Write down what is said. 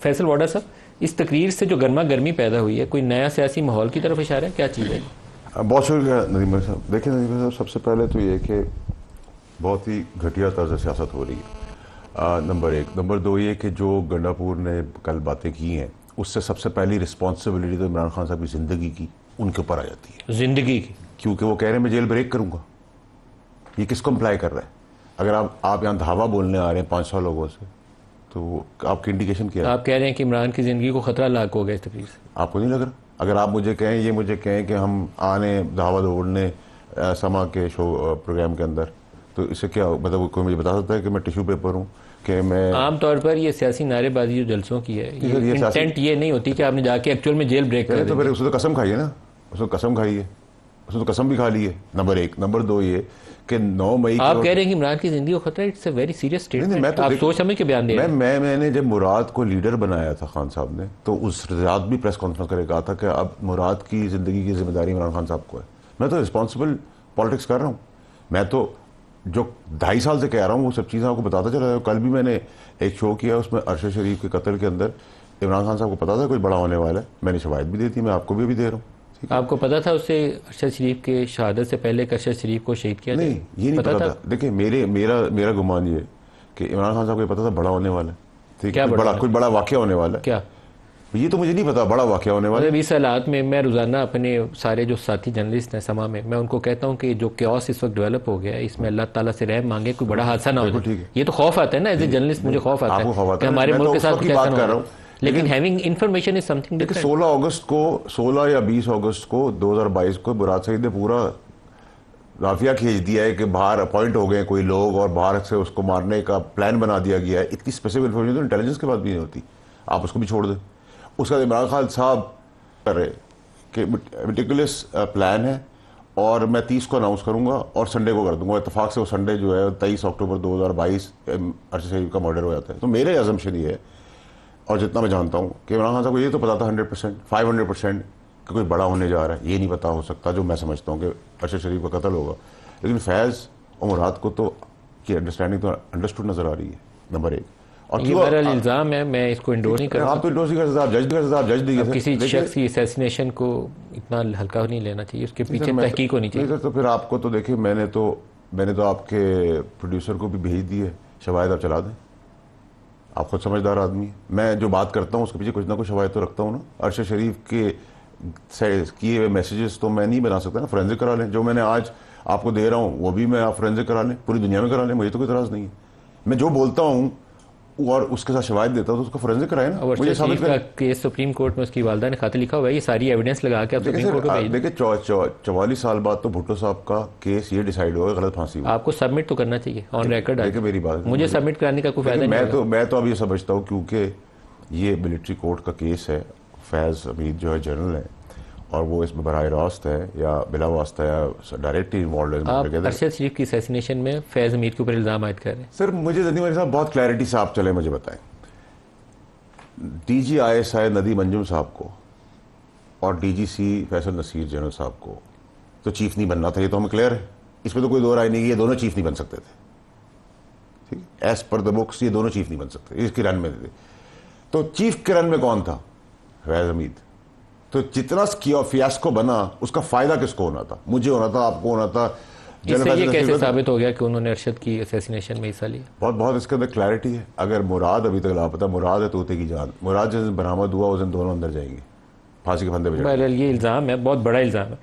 फैसल वाडा साहब, इस तकरीर से जो गर्मा गर्मी पैदा हुई है, कोई नया सियासी माहौल की तरफ इशारा है, क्या चीज़ है? बहुत शुक्रिया नदीम साहब। देखिए नदीम साहब, सबसे पहले तो ये कि बहुत ही घटिया तर्ज सियासत हो रही है, नंबर एक। नंबर दो ये कि जो गंडापुर ने कल बातें की हैं, उससे सबसे पहली रिस्पॉन्सिबिलिटी तो इमरान खान साहब की ज़िंदगी की उनके ऊपर आ जाती है। जिंदगी की? क्योंकि वो कह रहे हैं मैं जेल ब्रेक करूँगा। ये किसको अप्लाई कर रहा है? अगर आप यहाँ धावा बोलने आ रहे हैं 500 लोगों से, तो आपकी इंडिकेशन क्या है? आप कह रहे हैं कि इमरान की ज़िंदगी को खतरा लाक हो गया इस तकरीर से? आपको नहीं लग रहा? अगर आप मुझे कहें, ये मुझे कहें कि हम आने धावा दौड़ने समा के शो प्रोग्राम के अंदर, तो इससे क्या मतलब कोई मुझे बता सकता है कि मैं टिश्यू पेपर हूँ कि मैं? आमतौर पर ये सियासी नारेबाजी जो जलसों की है, ये इंटेंट ये नहीं होती कि आपने जाके एक्चुअल में जेल ब्रेक कर तो फिर उसने तो कसम खाई है ना, उसने कसम खाई है, उसने तो कसम भी खा ली है, नंबर एक। नंबर दो ये कि 9 मई आप कह रहे हैं कि इमरान की जिंदगी को खतरा, it's a very serious statement. आप सोच समझ के बयान दे रहे हैं। मैंने जब मुराद को लीडर बनाया था खान साहब ने, तो उस रात भी प्रेस कॉन्फ्रेंस करके कहा था कि अब मुराद की ज़िंदगी की जिम्मेदारी इमरान खान साहब को है। मैं तो रिस्पॉन्सिबल पॉलिटिक्स कर रहा हूँ। मैं तो जो 2.5 साल से कह रहा हूँ वो सब चीज़ें आपको बताता चला है। कल भी मैंने एक शो किया, उसमें अरशद शरीफ के कत्ल के अंदर इमरान खान साहब को पता था कुछ बड़ा होने वाला है। मैंने शवाहिद भी दी थी, मैं आपको भी दे रहा हूँ। आपको पता था उससे अरशद शरीफ के शहादत से पहले अरशद शरीफ को शहीद किया? नहीं, ये नहीं पता था। देखिए मेरा गुमान ये कि इमरान खान साहब को पता था बड़ा होने वाला है, ठीक है, कुछ बड़ा वाकया होने वाला है। क्या? ये तो मुझे नहीं पता बड़ा वाकया होने वाला है। इस हालात में मैं रोज़ाना अपने सारे जो साथी जर्नलिस्ट हैं समा में, मैं उनको कहता हूँ कि जो क्योस इस वक्त डेवलप हो गया है, इसमें अल्लाह ताला से रहम मांगे कोई बड़ा हादसा ना हो जाए। ये तो खौफ आता है ना, एज ए जर्नलिस्ट मुझे खौफ आता है कि हमारे मुल्क के साथ कुछ ऐसा ना हो। लेकिन having information is something different. 16 या 20 अगस्त को 2022 को मुराद सईद ने पूरा राफिया खींच दिया है कि बाहर अपॉइंट हो गए कोई लोग और बाहर से उसको मारने का प्लान बना दिया गया है। इतनी स्पेसिफिक इन्फॉर्मेशन तो इंटेलिजेंस के बाद भी नहीं होती, आप उसको भी छोड़ दें। उसका इमरान खान साहब कर रहे कि मेटिकुलस प्लान है और मैं 30 को अनाउंस करूंगा और संडे को कर दूंगा। इतफाक से वो संडे जो है 23 अक्टूबर 2022 अरशद शरीफ का मर्डर हो जाता है। तो मेरे अजम्पशन ये है, और जितना मैं जानता हूँ, कि इमरान खान साहब को ये तो पता था 100%, 500% कि कोई बड़ा होने जा रहा है। ये नहीं पता हो सकता जो मैं समझता हूँ कि अरशद शरीफ का कत्ल होगा। लेकिन फैज़ और मुराद को तो की अंडरस्टैंडिंग तो अंडरस्टूड नजर आ रही है, नंबर एक। और ये इल्ज़ाम है, मैं इसको इंडोर नहीं कर रहा। आप तो इंडोर नहीं कर सकते, आप जज कर सकते, आप जज दीजिए। किसी शख्स की असैसिनेशन को इतना हल्का नहीं लेना चाहिए, उसके पीछे तहकीक होनी चाहिए। तो फिर आपको तो देखिए, मैंने तो आपके प्रोड्यूसर को भी भेज दी है, शवाहिद आप चला दें। आप खुद समझदार आदमी है। मैं जो बात करता हूँ उसके पीछे कुछ ना कुछ शवाहिद तो रखता हूँ ना। अरशद शरीफ के किए हुए मैसेजेस तो मैं नहीं बना सकता ना, फोरेंसिक करा लें। जो मैंने आज आपको दे रहा हूँ वो भी मैं आप फोरेंसिक करा लें, पूरी दुनिया में करा लें, मुझे तो कोई इतराज़ नहीं है। मैं जो बोलता हूँ और उसके साथ शवाहिद देता हूँ तो उसका फोरेंसिक कराए ना। मुझे साबित करें। केस सुप्रीम कोर्ट में उसकी वालदा ने खाते लिखा हुआ है, ये सारी एविडेंस लगा के आप सुप्रीम कोर्ट को भेज। देखिए 44 साल बाद तो भुट्टो साहब का केस ये डिसाइड होगा गलत फांसी हुई। आपको सबमिट तो करना चाहिए ऑन रिकॉर्ड। देखिए मेरी बात, मुझे सबमिट कराने का कोई फायदा नहीं। मैं तो अब ये समझता हूँ क्योंकि ये मिलिट्री कोर्ट का केस है, फैज़ अमीद जो है जनरल है और वो इसमें बराह रास्त है या बिला वास्ता या डायरेक्टली इन्वॉल्व है। आप अरशद शरीफ की असैसिनेशन में फैज़ अमीद के ऊपर इल्ज़ाम आयद कर रहे हैं। सर मुझे नदीम साहब बहुत क्लैरिटी से आप चले मुझे बताएं, DG ISI नदीम अंजुम साहब को और DGC फैसल नसीर जनरल साहब को तो चीफ नहीं बनना था, ये तो हमें क्लियर है। इसमें तो कोई दो राय नहीं कि ये दोनों चीफ नहीं बन सकते थे, ठीक है, एज पर द बुक्स ये दोनों चीफ नहीं बन सकते। इसके रन में थे तो चीफ के रन में कौन था? फैज़ अमीद। तो जितना फियास्को बना उसका फायदा किसको होना था? मुझे होना था, आपको होना था। इससे ये कैसे साबित हो गया कि उन्होंने अरशद की असैसिनेशन में हिस्सा लिया? बहुत इसके अंदर क्लैरिटी है। अगर मुराद अभी तक लापता, मुराद है तोते की जान, मुराद जिस दिन बरामद हुआ उस दिन दोनों अंदर जाएंगे फांसी के फंदे पे। ये इल्ज़ाम है, बहुत बड़ा इल्ज़ाम है।